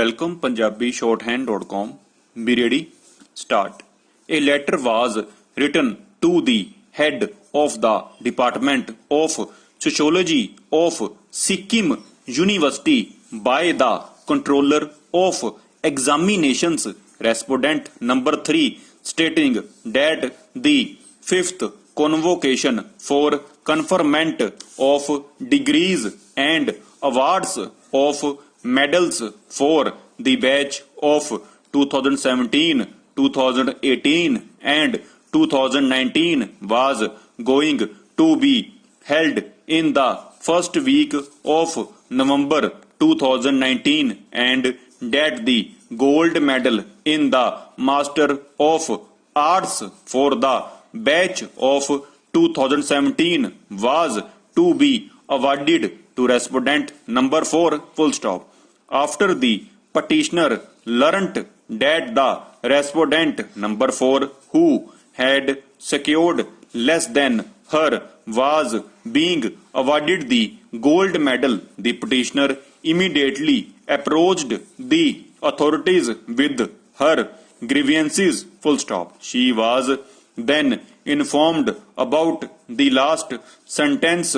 Welcome PunjabiShorthand.com. Be ready. Start. A letter was written to the head of the Department of Sociology of Sikkim University by the Controller of Examinations, respondent number 3, stating that the fifth convocation for conferment of degrees and awards of medals for the batch of 2017, 2018 and 2019 was going to be held in the first week of November 2019 and that the gold medal in the Master of Arts for the batch of 2017 was to be awarded to respondent number 4 full stop. After the petitioner learnt that the respondent number 4 who had secured less than her was being awarded the gold medal, the petitioner immediately approached the authorities with her grievances full stop. She was then informed about the last sentence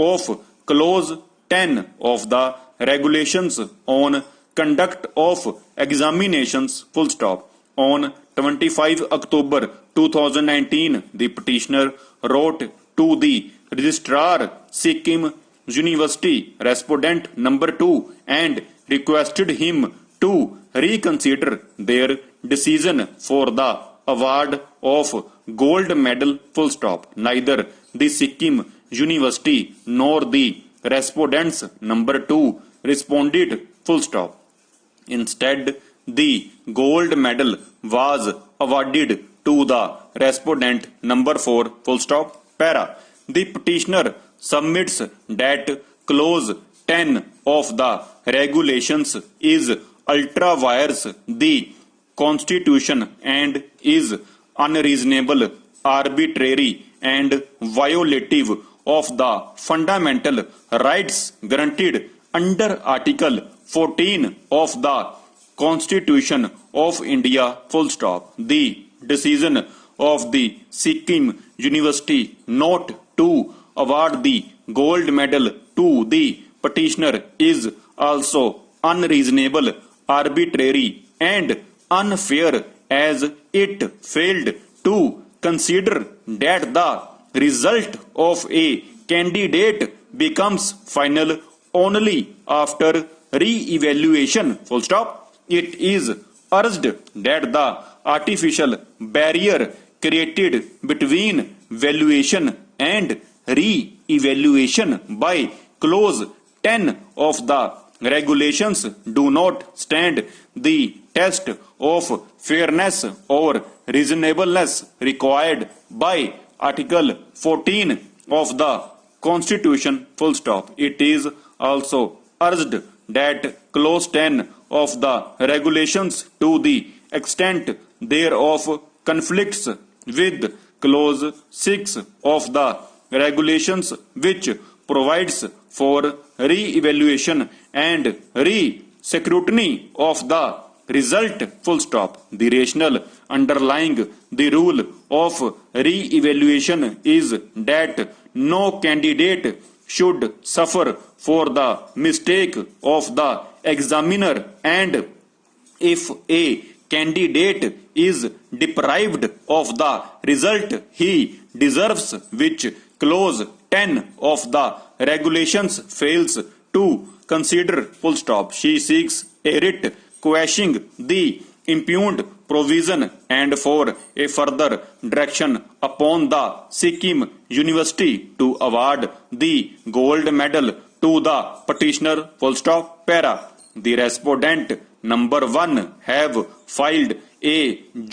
of clause 10 of the regulations on conduct of examinations full stop. On 25 October 2019, the petitioner wrote to the registrar Sikkim University, respondent number 2, and requested him to reconsider their decision for the award of gold medal full stop. Neither the Sikkim University nor the respondents number 2 responded full stop. Instead, the gold medal was awarded to the respondent number 4 full stop. Para. The petitioner submits that clause 10 of the regulations is ultra vires the Constitution and is unreasonable, arbitrary and violative of the fundamental rights granted under Article 14 of the Constitution of India full stop. The decision of the Sikkim University not to award the gold medal to the petitioner is also unreasonable, arbitrary and unfair as it failed to consider that the result of a candidate becomes final only after re-evaluation full stop. It is urged that the artificial barrier created between valuation and re-evaluation by clause 10 of the regulations do not stand the test of fairness or reasonableness required by Article 14 of the Constitution full stop. It is also urged that clause 10 of the regulations to the extent thereof conflicts with clause 6 of the regulations which provides for re-evaluation and re-scrutiny of the result full stop. The rationale underlying the rule of re-evaluation is that no candidate should suffer for the mistake of the examiner, and if a candidate is deprived of the result he deserves, which clause 10 of the regulations fails to consider full stop. She seeks a writ quashing the impugned provision and for a further direction upon the Sikkim University to award the gold medal to the petitioner full stop. Para. The respondent number 1 have filed a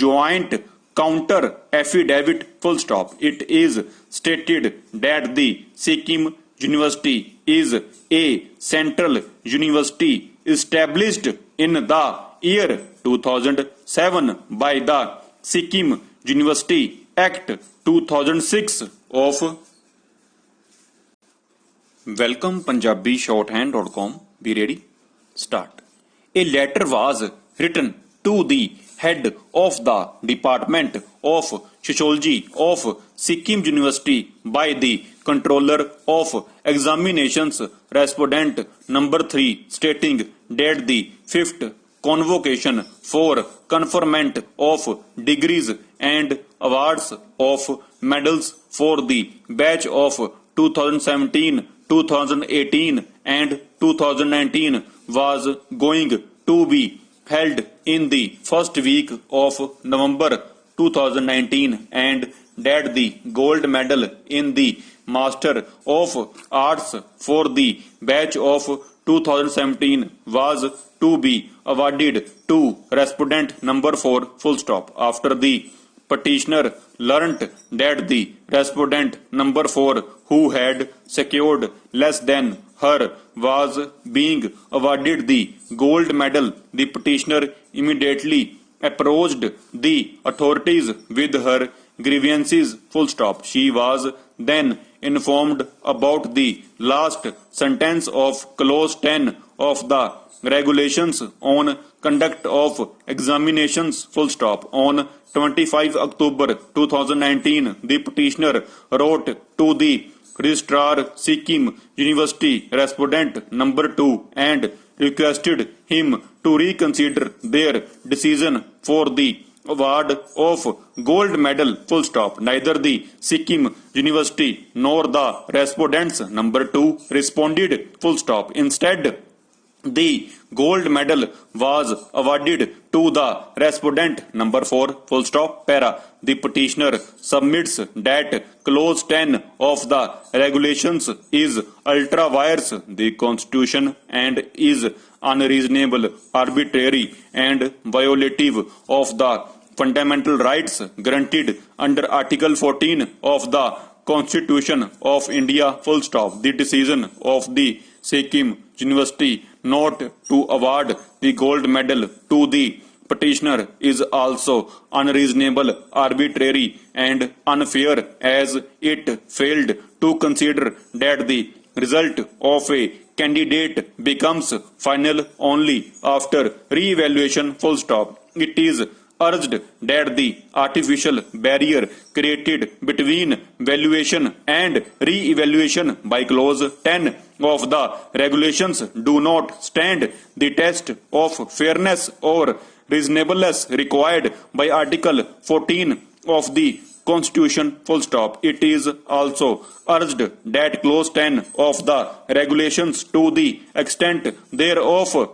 joint counter affidavit full stop. It is stated that the Sikkim University is a central university established in the year 2007 by the Sikkim University Act 2006 of Welcome PunjabiShorthand.com. Be ready. Start. A letter was written to the head of the Department of Sociology of Sikkim University by the Controller of Examinations Respondent number 3 stating that the fifth convocation for conferment of degrees and awards of medals for the batch of 2017, 2018 and 2019 was going to be held in the first week of November 2019 and that the gold medal in the Master of Arts for the batch of 2017 was to be awarded to respondent number 4 full stop. After the petitioner learnt that the respondent number 4 who had secured less than her was being awarded the gold medal, the petitioner immediately approached the authorities with her grievances full stop. She was then informed about the last sentence of clause 10 of the regulations on conduct of examinations full stop. On 25 October 2019, the petitioner wrote to the Registrar Sikkim University respondent number 2 and requested him to reconsider their decision for the award of gold medal full stop. Neither the Sikkim University nor the respondents number 2 responded full stop. Instead, the gold medal was awarded to the respondent number 4 full stop. Para. The petitioner submits that clause 10 of the regulations is ultra vires the constitution and is unreasonable, arbitrary and violative of the fundamental rights granted under Article 14 of the Constitution of India full stop. The decision of the Sikkim University not to award the gold medal to the petitioner is also unreasonable, arbitrary and unfair as it failed to consider that the result of a candidate becomes final only after re-evaluation full stop. It is urged that the artificial barrier created between valuation and re-evaluation by clause 10 of the regulations do not stand the test of fairness or reasonableness required by Article 14 of the Constitution full stop. It is also urged that clause 10 of the regulations to the extent thereof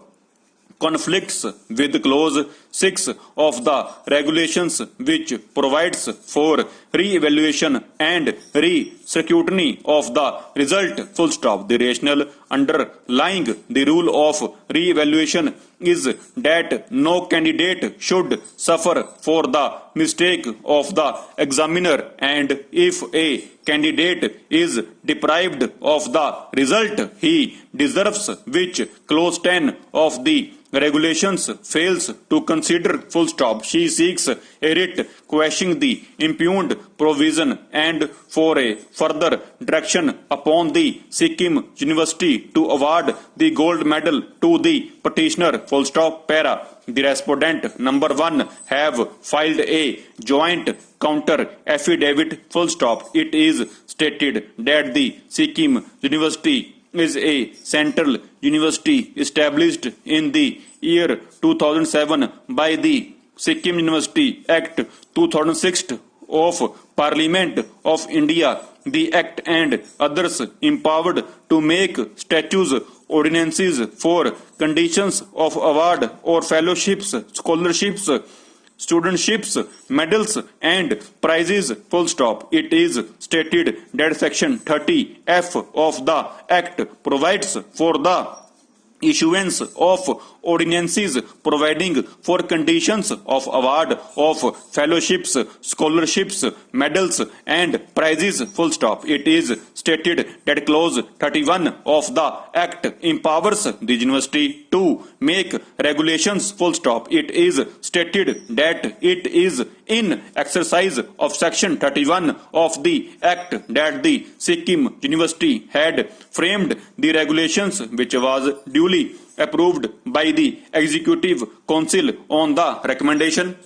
conflicts with clause 6 of the regulations which provides for re-evaluation and re-scrutiny of the result full stop. The rationale underlying the rule of re-evaluation is that no candidate should suffer for the mistake of the examiner, and if a candidate is deprived of the result he deserves, which clause 10 of the regulations fails to consider full stop. She seeks a writ questioning the impugned provision and for a further direction upon the Sikkim University to award the gold medal to the petitioner full stop. Para. The respondent number 1 have filed a joint counter affidavit full stop. It is stated that the Sikkim University is a central university established in the year 2007 by the Sikkim University Act 2006 of Parliament of India. The Act and others empowered to make statutes, ordinances for conditions of award or fellowships, scholarships, studentships, medals and prizes full stop. It is stated that section 30F of the Act provides for the issuance of ordinances providing for conditions of award of fellowships, scholarships, medals and prizes full stop. It is stated that clause 31 of the Act empowers the university to make regulations full stop. It is stated that it is in exercise of section 31 of the act that the Sikkim University had framed the regulations, which was duly approved by the Executive Council on the recommendation.